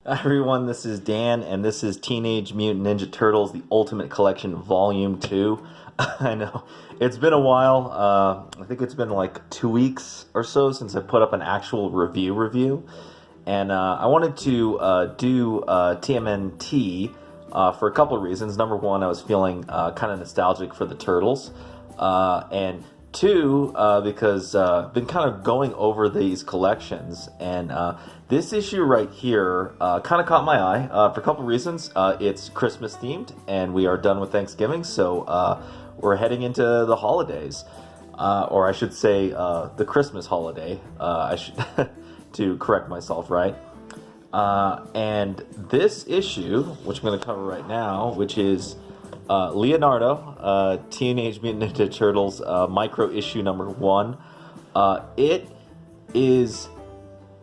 Everyone, this is Dan, and this is Teenage Mutant Ninja Turtles, the Ultimate Collection, Volume 2. I know, it's been a while. I think it's been like 2 weeks or so since I put up an actual review. And I wanted to do TMNT for a couple of reasons. Number one, I was feeling kind of nostalgic for the Turtles. And two, because I've been kind of going over these collections, and this issue right here kind of caught my eye for a couple of reasons. It's Christmas themed, and we are done with Thanksgiving, so we're heading into the holidays, or I should say the Christmas holiday. I should to correct myself, right? And this issue, which I'm going to cover right now, which is Leonardo, Teenage Mutant Ninja Turtles, micro issue number 1. It is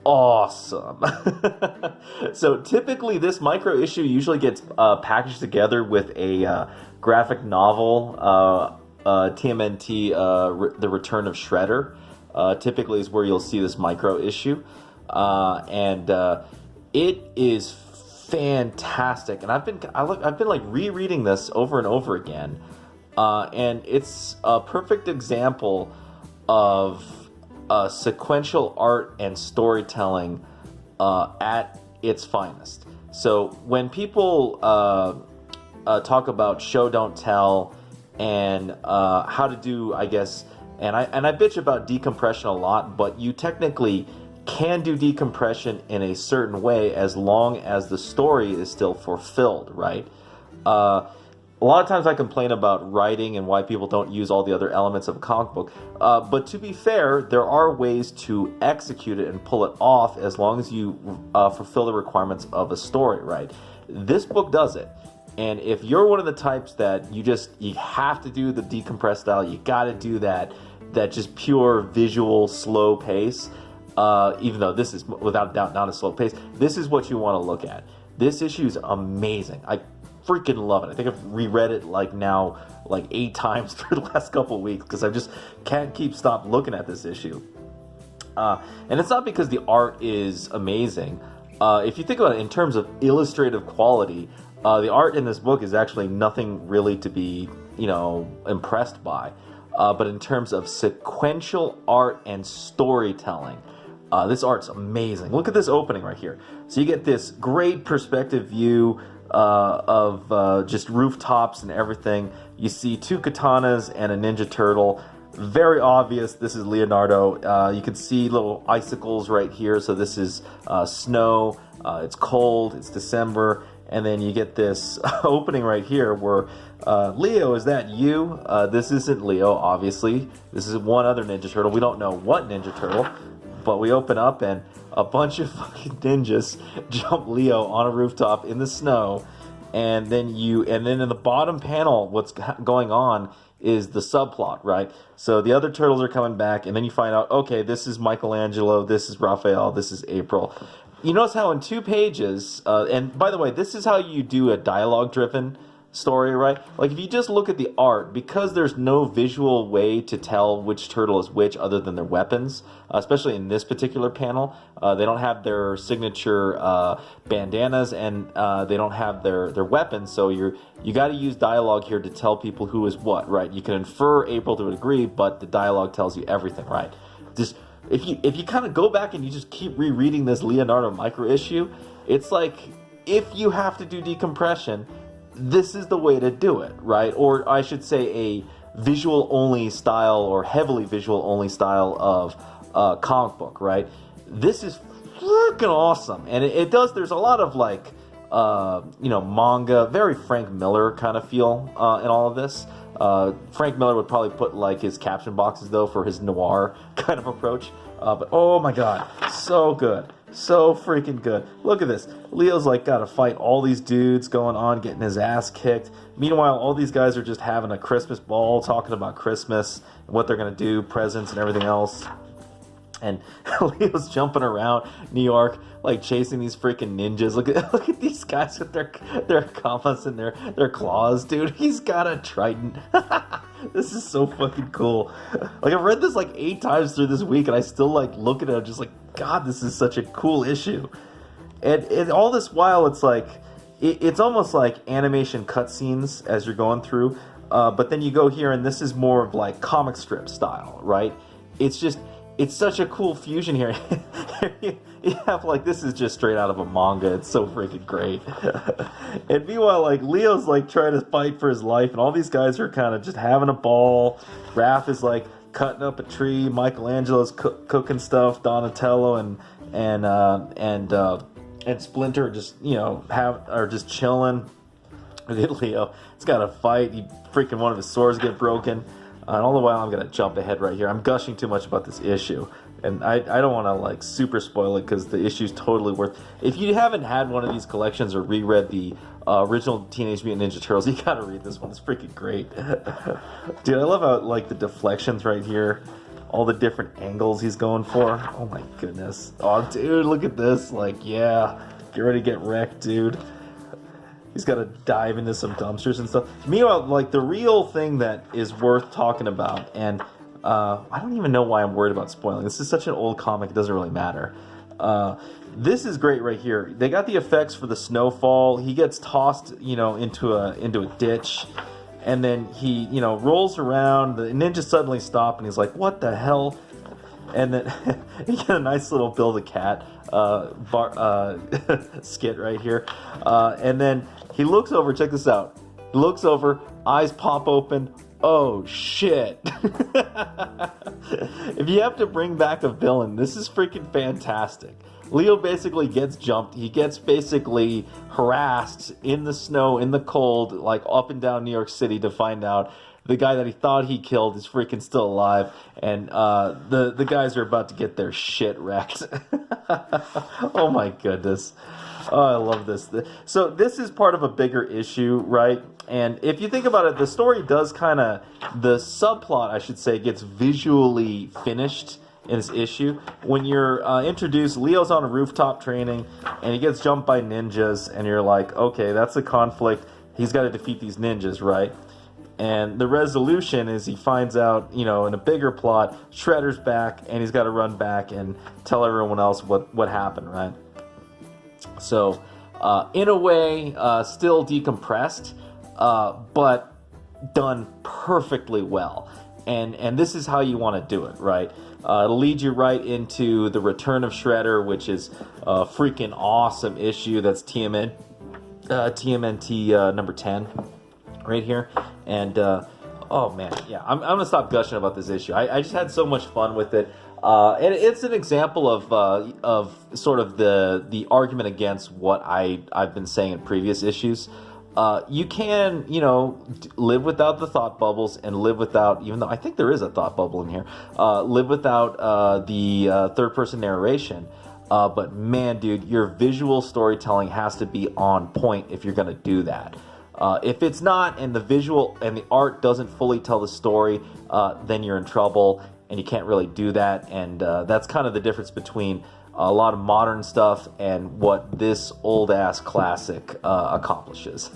awesome. So typically this micro issue usually gets packaged together with a graphic novel, TMNT, The Return of Shredder. Typically is where you'll see this micro issue. And it is fantastic, and I've been like rereading this over and over again, and it's a perfect example of sequential art and storytelling at its finest. So when people talk about show don't tell and how to do, I guess, and I bitch about decompression a lot, but you technically can do decompression in a certain way as long as the story is still fulfilled, right? A lot of times I complain about writing and why people don't use all the other elements of a comic book, but to be fair, there are ways to execute it and pull it off as long as you fulfill the requirements of a story, right? This book does it. And if you're one of the types that you have to do the decompressed style, you got to do that just pure visual slow pace, even though this is without doubt not a slow pace, this is what you want to look at. This issue is amazing. I freaking love it. I think I've reread it like 8 times for the last couple of weeks because I just can't stop looking at this issue. And it's not because the art is amazing. If you think about it in terms of illustrative quality, the art in this book is actually nothing really to be, impressed by. But in terms of sequential art and storytelling, this art's amazing. Look at this opening right here. So you get this great perspective view of just rooftops and everything. You see 2 katanas and a Ninja Turtle. Very obvious this is Leonardo. You can see little icicles right here. So this is snow. It's cold. It's December. And then you get this opening right here where Leo, is that you? This isn't Leo, obviously. This is one other Ninja Turtle. We don't know what Ninja Turtle. But we open up and a bunch of fucking ninjas jump Leo on a rooftop in the snow, and then in the bottom panel, what's going on is the subplot, right? So the other turtles are coming back, and then you find out, okay, this is Michelangelo, this is Raphael, this is April. You notice how in 2 pages, and by the way, this is how you do a dialogue-driven story, right? Like if you just look at the art, because there's no visual way to tell which turtle is which other than their weapons, especially in this particular panel, they don't have their signature bandanas, and they don't have their weapons, so you got to use dialogue here to tell people who is what, right? You can infer April to a degree, but the dialogue tells you everything, right? Just if you kind of go back and you just keep rereading this Leonardo micro issue, it's like if you have to do decompression, this is the way to do it, right? Or I should say a visual-only style or heavily visual-only style of comic book, right? This is freaking awesome. And there's a lot of manga, very Frank Miller kind of feel in all of this. Frank Miller would probably put his caption boxes though for his noir kind of approach. But oh my god, so good. So freaking good. Look at this. Leo's got to fight all these dudes going on, getting his ass kicked. Meanwhile, all these guys are just having a Christmas ball, talking about Christmas and what they're going to do, presents and everything else. And Leo's jumping around New York, chasing these freaking ninjas. Look at these guys with their commas and their claws, dude. He's got a trident. This is so fucking cool. I've read this 8 times through this week, and I still look at it. I'm just God, this is such a cool issue. And all this while, it's like, it's almost like animation cutscenes as you're going through. But then you go here, and this is more of like comic strip style, right? It's such a cool fusion here. You have like, this is just straight out of a manga. It's so freaking great. And meanwhile, like, Leo's like trying to fight for his life, and all these guys are kind of just having a ball. Raph is like cutting up a tree. Michelangelo's cooking stuff. Donatello and Splinter just, you know, are just chilling. Leo, it's got a fight. One of his swords get broken. And all the while, I'm gonna jump ahead right here. I'm gushing too much about this issue, and I don't want to like super spoil it because the issue's totally worth. If you haven't had one of these collections or reread the original Teenage Mutant Ninja Turtles, you gotta read this one. It's freaking great, dude. I love how like the deflections right here, all the different angles he's going for. Oh my goodness. Oh, dude, look at this. Like, yeah, get ready to get wrecked, dude. He's got to dive into some dumpsters and stuff. Meanwhile, like, the real thing that is worth talking about, and I don't even know why I'm worried about spoiling. This is such an old comic, it doesn't really matter. This is great right here. They got the effects for the snowfall. He gets tossed, you know, into a ditch, and then he, you know, rolls around. The ninja suddenly stop, and he's like, "What the hell?" And then you get a nice little Bill the Cat skit right here, and then he looks over. Check this out. He looks over. Eyes pop open. Oh shit! If you have to bring back a villain, this is freaking fantastic. Leo basically gets jumped. He gets basically harassed in the snow, in the cold, like up and down New York City to find out the guy that he thought he killed is freaking still alive, and the guys are about to get their shit wrecked. Oh my goodness. Oh, I love this. So this is part of a bigger issue, right? And if you think about it, the story does kind of, the subplot, I should say, gets visually finished in this issue. When you're introduced, Leo's on a rooftop training, and he gets jumped by ninjas, and you're like, okay, that's a conflict. He's got to defeat these ninjas, right? And the resolution is he finds out, you know, in a bigger plot, Shredder's back, and he's got to run back and tell everyone else what happened, right? So, in a way, still decompressed, but done perfectly well. And this is how you want to do it, right? It'll lead you right into the Return of Shredder, which is a freaking awesome issue. That's TMNT number 10 right here. And, oh man, yeah, I'm going to stop gushing about this issue. I just had so much fun with it. And it's an example of sort of the argument against what I've been saying in previous issues. You can, you know, live without the thought bubbles and live without, even though I think there is a thought bubble in here, live without the third-person narration. But man, dude, your visual storytelling has to be on point if you're going to do that. If it's not, and the visual and the art doesn't fully tell the story, then you're in trouble, and you can't really do that. And that's kind of the difference between a lot of modern stuff and what this old-ass classic accomplishes.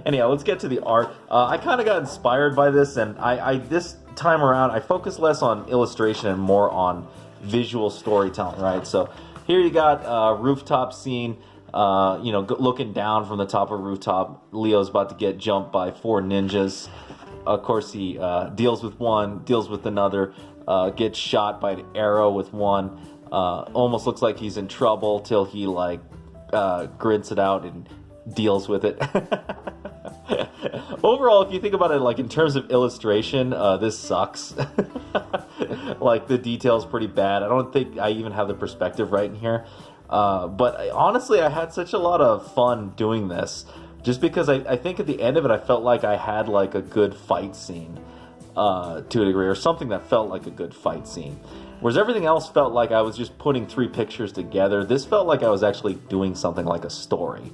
Anyhow, let's get to the art. I kind of got inspired by this, and I this time around, I focus less on illustration and more on visual storytelling, right? So here you got a rooftop scene. You know, looking down from the top of a rooftop. Leo's about to get jumped by 4 ninjas. Of course, he deals with one, deals with another, gets shot by an arrow with one. Almost looks like he's in trouble till he, like, grins it out and deals with it. Overall, if you think about it, like, in terms of illustration, this sucks. Like, the detail's pretty bad. I don't think I even have the perspective right in here. But honestly, I had such a lot of fun doing this, just because I think at the end of it, I felt like I had like a good fight scene, to a degree, or something that felt like a good fight scene. Whereas everything else felt like I was just putting 3 pictures together. This felt like I was actually doing something like a story.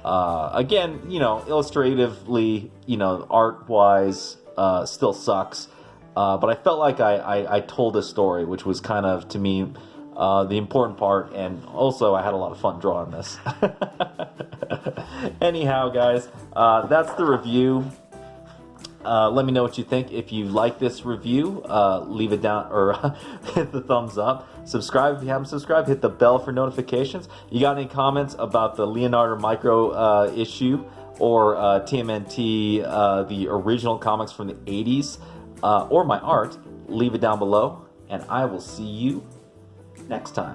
Again, you know, illustratively, you know, art-wise, still sucks. But I felt like I told a story, which was kind of, to me, the important part, and also I had a lot of fun drawing this. Anyhow, guys, that's the review. Let me know what you think. If you like this review, leave it down or hit the thumbs up. Subscribe if you haven't subscribed. Hit the bell for notifications. You got any comments about the Leonardo micro issue or TMNT, the original comics from the 80s, or my art? Leave it down below, and I will see you next time.